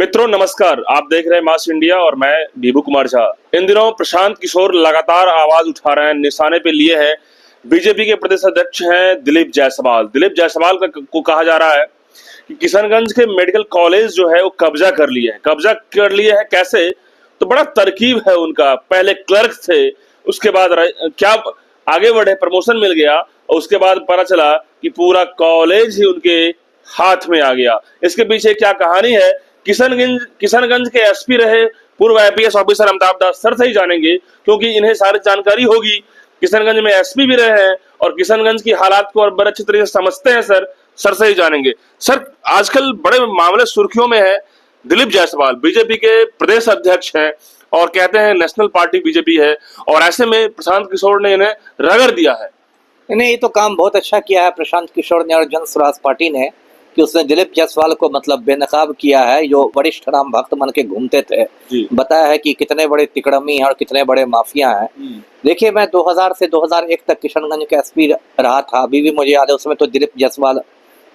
मित्रों नमस्कार, आप देख रहे हैं मास इंडिया और मैं बीबू कुमार झा। इन दिनों प्रशांत किशोर लगातार आवाज उठा रहे हैं, निशाने पे लिए हैं बीजेपी के प्रदेश अध्यक्ष हैं दिलीप जायसवाल। दिलीप जायसवाल को कहा जा रहा है कि किशनगंज के मेडिकल कॉलेज जो है वो कब्जा कर लिए हैं। कब्जा कर लिए हैं कैसे? तो बड़ा तरकीब है उनका। पहले क्लर्क थे, उसके बाद क्या आगे बढ़े, प्रमोशन मिल गया और उसके बाद पता चला कि पूरा कॉलेज ही उनके हाथ में आ गया। इसके पीछे क्या कहानी है, किशनगंज के एसपी रहे पूर्व आईपीएस ऑफिसर अमिताभ दास सर से ही जानेंगे, क्योंकि इन्हें सारी जानकारी होगी। किशनगंज में एसपी भी रहे हैं और किशनगंज की हालात को और बड़े अच्छी तरीके से समझते हैं। सर से ही जानेंगे। सर, आजकल बड़े मामले सुर्खियों में है। दिलीप जायसवाल बीजेपी के प्रदेश अध्यक्ष हैं और कहते हैं नेशनल पार्टी बीजेपी है, और ऐसे में प्रशांत किशोर ने इन्हें रगड़ दिया है। नहीं, ये तो काम बहुत अच्छा किया है प्रशांत किशोर ने और जन स्वराज पार्टी ने कि उसने दिलीप जायसवाल को मतलब बेनकाब किया है, जो वरिष्ठ राम भक्त बन के घूमते थे। बताया है कि कितने बड़े तिकड़मी हैं और कितने बड़े माफिया हैं। देखिए, मैं 2000 से 2001 तक किशनगंज का एसपी रहा था। अभी भी मुझे याद है, उसमें तो दिलीप जायसवाल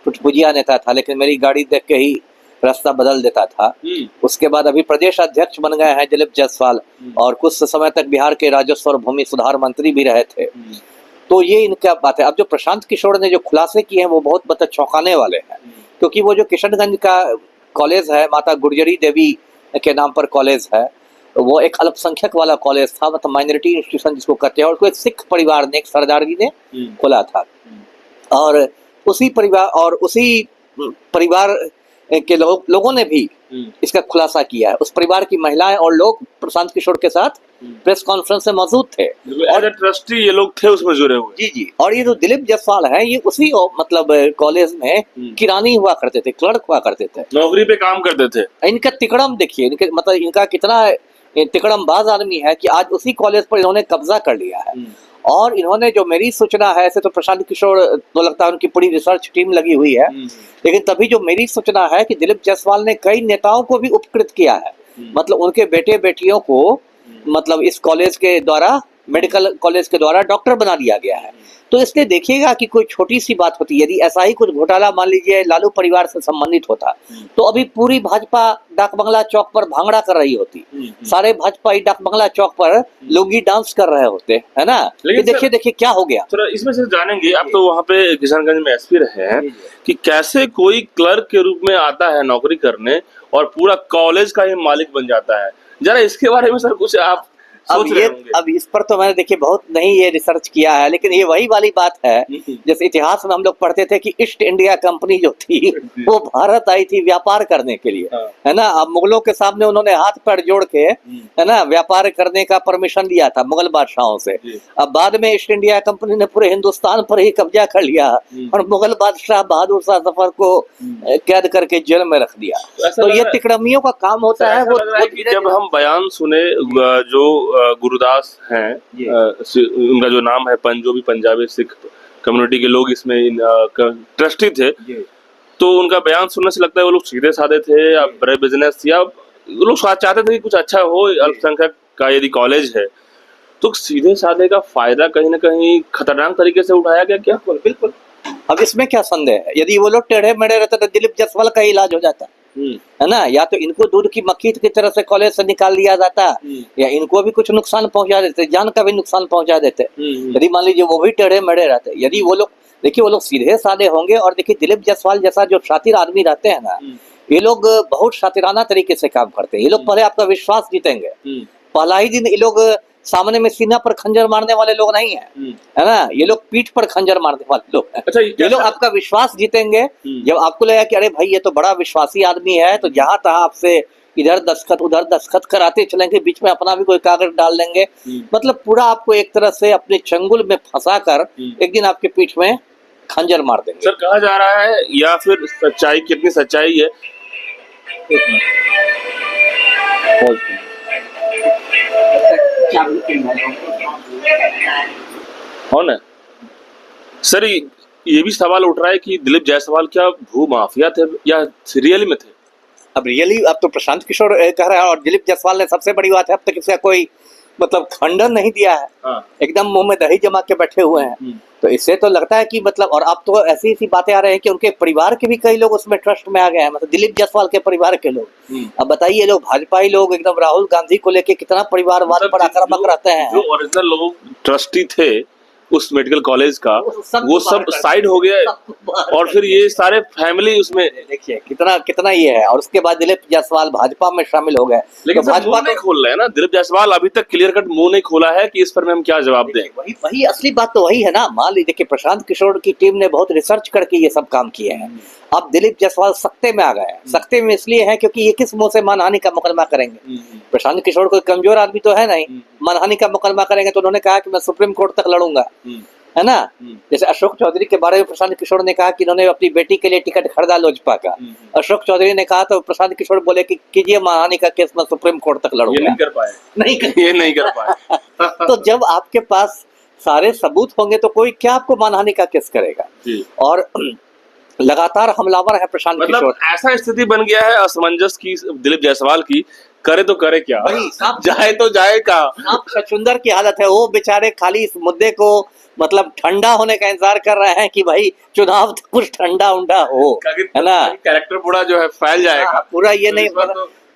टुटपुजिया नेता था, लेकिन मेरी गाड़ी देख के ही रास्ता बदल देता था। उसके बाद अभी प्रदेश अध्यक्ष बन गए हैं दिलीप जायसवाल, और कुछ समय तक बिहार के राजस्व और भूमि सुधार मंत्री भी रहे थे। तो ये इनका बात है। अब जो प्रशांत किशोर ने जो खुलासे किए हैं वो बहुत मतलब चौंकाने वाले हैं, क्योंकि वो जो किशनगंज का कॉलेज है, माता गुर्जरी देवी के नाम पर कॉलेज है, वो एक अल्पसंख्यक वाला कॉलेज था, मतलब माइनॉरिटी इंस्टीट्यूशन जिसको कहते हैं, और उसको एक सिख परिवार ने, एक सरदार जी ने खोला था। और उसी परिवार के लोगों ने भी इसका खुलासा किया है। उस परिवार की महिलाएं और लोग प्रशांत किशोर के साथ प्रेस कॉन्फ्रेंस में मौजूद थे और ट्रस्टी ये लोग थे उसमें जुड़े हुए। जी। और ये जो दिलीप जायसवाल है, ये उसी मतलब कॉलेज में किरानी हुआ करते थे, क्लर्क हुआ करते थे, नौकरी पे काम करते थे। इनका तिकड़म देखिए, इनके मतलब इनका कितना तिकड़मबाज आदमी है कि आज उसी कॉलेज पर इन्होंने कब्जा कर लिया है। और इन्होंने, जो मेरी सूचना है, ऐसे तो प्रशांत किशोर तो लगता है उनकी पूरी रिसर्च टीम लगी हुई है, लेकिन तभी जो मेरी सूचना है कि दिलीप जायसवाल ने कई नेताओं को भी उपकृत किया है। मतलब उनके बेटे बेटियों को मतलब इस कॉलेज के द्वारा, मेडिकल कॉलेज के द्वारा डॉक्टर बना दिया गया है। तो इसलिए देखिएगा कि कोई छोटी सी बात होती, यदि ऐसा ही कुछ घोटाला मान लीजिए लालू परिवार से संबंधित होता, तो अभी पूरी भाजपा डाक बंगला चौक पर भांगड़ा कर रही होती। सारे भाजपा डाक बंगला चौक पर लोगी डांस कर रहे होते, है ना। लेकिन देखिए क्या हो गया। तो इसमें से जानेंगे, आप तो वहाँ पे किशनगंज में एसपी रहे हैं, कि कैसे कोई क्लर्क के रूप में आता है नौकरी करने और पूरा कॉलेज का ही मालिक बन जाता है। जरा इसके बारे में सर कुछ आप अब इस पर तो मैंने देखिए बहुत नहीं ये रिसर्च किया है, लेकिन ये वही वाली बात है जैसे इतिहास में हम लोग पढ़ते थे कि ईस्ट इंडिया कंपनी जो थी वो भारत आई थी व्यापार करने के लिए, है ना। अब मुगलों के सामने उन्होंने हाथ पैर जोड़ के, है ना, व्यापार करने का परमिशन लिया था मुगल बादशाहों से। अब बाद में ईस्ट इंडिया कंपनी ने पूरे हिंदुस्तान पर ही कब्जा कर लिया और मुगल बादशाह बहादुर शाह जफर को कैद करके जेल में रख दिया। तो ये तिकड़मियों का काम होता है। वो जब हम बयान सुने, जो गुरुदास हैं, उनका जो नाम है, जो भी पंजाबी सिख कम्युनिटी के लोग इसमें ट्रस्टी थे, तो उनका बयान सुनने से लगता है वो लोग सीधे साधे थे या बड़े बिजनेस, या वो लोग चाहते थे कि कुछ अच्छा हो। अल्पसंख्यक का यदि कॉलेज है तो सीधे साधे का फायदा कहीं ना कहीं खतरनाक तरीके से उठाया गया क्या? बिल्कुल। अब इसमें क्या संदेह है, यदि वो लोग टेढ़े मेढ़े रहते तो दिलीप जायसवाल का इलाज हो जाता, है ना। या तो इनको दूध की मक्खी की तरह से कॉलेज से निकाल दिया जाता, या इनको भी कुछ नुकसान पहुंचा देते, जान का भी नुकसान पहुंचा देते, यदि मान लीजिए वो भी टेढ़े मेढ़े रहते। यदि वो लोग, देखिए, वो लोग सीधे साधे होंगे। और देखिए, दिलीप जायसवाल जैसा जो शातिर आदमी रहते हैं ना, ये लोग बहुत शातिराना तरीके से काम करते हैं। ये लोग पहले आपका विश्वास जीतेंगे, पहला ही दिन। ये लोग सामने में सीना पर खंजर मारने वाले लोग नहीं है, है ना। ये लोग पीठ पर खंजर मारने वाले लोग हैं। अच्छा, ये लोग आपका विश्वास जीतेंगे जब आपको लगेगा कि अरे भाई ये तो बड़ा विश्वासी आदमी है, तो जहां तहां आपसे इधर दस्तखत उधर दस्तखत कराते चलेंगे, बीच में अपना भी कोई कागज डाल देंगे। मतलब पूरा आपको एक तरह से अपने चंगुल में फंसा कर एक दिन आपके पीठ में खंजर मार देंगे। सर, कहा जा रहा है, या फिर सच्चाई, कितनी सच्चाई है, हो ना सर। ये भी सवाल उठ रहा है कि दिलीप जायसवाल क्या भू माफिया थे या रियली में थे? अब रियली, अब तो प्रशांत किशोर कह रहा है, और दिलीप जायसवाल ने, सबसे बड़ी बात है, अब तक इसका कोई मतलब खंडन नहीं दिया है, हाँ। एकदम मुंह में दही जमा के बैठे हुए हैं। तो इससे तो लगता है कि मतलब, और अब तो ऐसी ऐसी बातें आ रही हैं कि उनके परिवार के भी कई लोग उसमें ट्रस्ट में आ गए हैं, मतलब दिलीप जायसवाल के परिवार के लोग। अब बताइए, लोग भाजपाई लोग एकदम राहुल गांधी को लेके कितना परिवारवाद मतलब पर आक्रामक रहते हैं। जो ओरिजिनल लोग ट्रस्टी थे उस मेडिकल कॉलेज का, वो सब वो सब साइड हो गया और फिर ये सारे फैमिली उसमें, देखिए कितना कितना ये है। और उसके बाद दिलीप जायसवाल भाजपा में शामिल हो गए। लेकिन तो भाजपा नहीं खोल रहे हैं ना, दिलीप जायसवाल अभी तक क्लियर कट मुंह नहीं खोला है कि इस पर में हम क्या जवाब दें। वही वही असली बात तो वही है ना। मान लीजिए कि प्रशांत किशोर की टीम ने बहुत रिसर्च करके ये सब काम किए हैं। अब दिलीप जायसवाल सख्ते में आ गए हैं। सख्ते में इसलिए है क्योंकि ये किस मुंह से मानहानि का मुकदमा करेंगे। प्रशांत किशोर कोई कमजोर आदमी तो है नहीं, मानहानि का मुकदमा करेंगे तो उन्होंने कहा कि मैं सुप्रीम कोर्ट तक लड़ूंगा, है ना। जैसे अशोक चौधरी के बारे में प्रशांत किशोर ने कहा कि इन्होंने अपनी बेटी के लिए टिकट खरीदा लोजपा का। अशोक चौधरी ने कहा तो प्रशांत किशोर बोले कि कीजिए मानहानि का केस, मैं सुप्रीम कोर्ट तक लड़ूंगा। ये नहीं कर पाए, ये नहीं कर पाए। तो जब आपके पास सारे सबूत होंगे तो कोई क्या आपको मानहानि का केस करेगा। और लगातार हमलावर है प्रशांत मतलब किशोर। ऐसा स्थिति बन गया है असमंजस की दिलीप जायसवाल की, करे तो करे क्या, जाए तो जाए का। छछूंदर की हालत है। वो बेचारे खाली इस मुद्दे को मतलब ठंडा होने का इंतजार कर रहे हैं कि भाई चुनाव तो कुछ ठंडा उंडा हो, है ना। कैरेक्टर पूरा जो है फैल जाएगा पूरा ये नहीं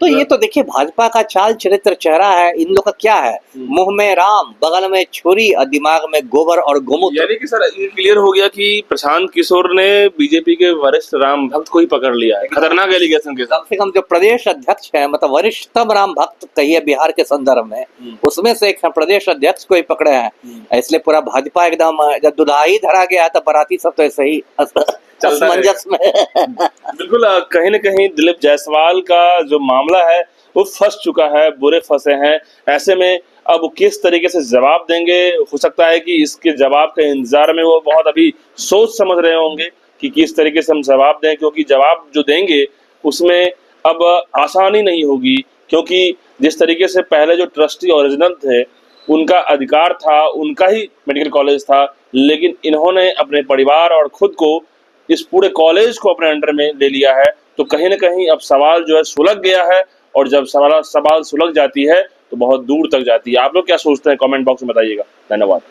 तो ये तो देखिए भाजपा का चाल चरित्र चेहरा है। इन लोग का क्या है, मुंह में राम, बगल में छुरी और दिमाग में गोबर और गोमूत्र। यानी कि सर ये क्लियर हो गया कि प्रशांत किशोर ने बीजेपी के वरिष्ठ राम भक्त को ही पकड़ लिया है, खतरनाक एलिगेशन के साथ। कम से कम जो प्रदेश अध्यक्ष है, मतलब वरिष्ठतम राम भक्त कहिए बिहार के संदर्भ में, उसमें से एक प्रदेश अध्यक्ष को ही पकड़े हैं। इसलिए पूरा भाजपा एकदम जब दुधाई धरा गया तो बराती सब तो ऐसे ही असमंजस में। बिल्कुल, कहीं न कहीं दिलीप जायसवाल का जो मामला है वो फंस चुका है, बुरे फंसे हैं। ऐसे में अब किस तरीके से जवाब देंगे, हो सकता है कि इसके जवाब के इंतजार में वो बहुत अभी सोच समझ रहे होंगे कि किस तरीके से हम जवाब दें, क्योंकि जवाब जो देंगे उसमें अब आसानी नहीं होगी। क्योंकि जिस तरीके से पहले जो ट्रस्टी ओरिजिनल थे उनका अधिकार था, उनका ही मेडिकल कॉलेज था, लेकिन इन्होंने अपने परिवार और खुद को, इस पूरे कॉलेज को अपने अंडर में ले लिया है। तो कहीं न कहीं अब सवाल जो है सुलझ गया है, और जब सवाल सुलझ जाती है तो बहुत दूर तक जाती है। आप लोग क्या सोचते हैं, कमेंट बॉक्स में बताइएगा। धन्यवाद।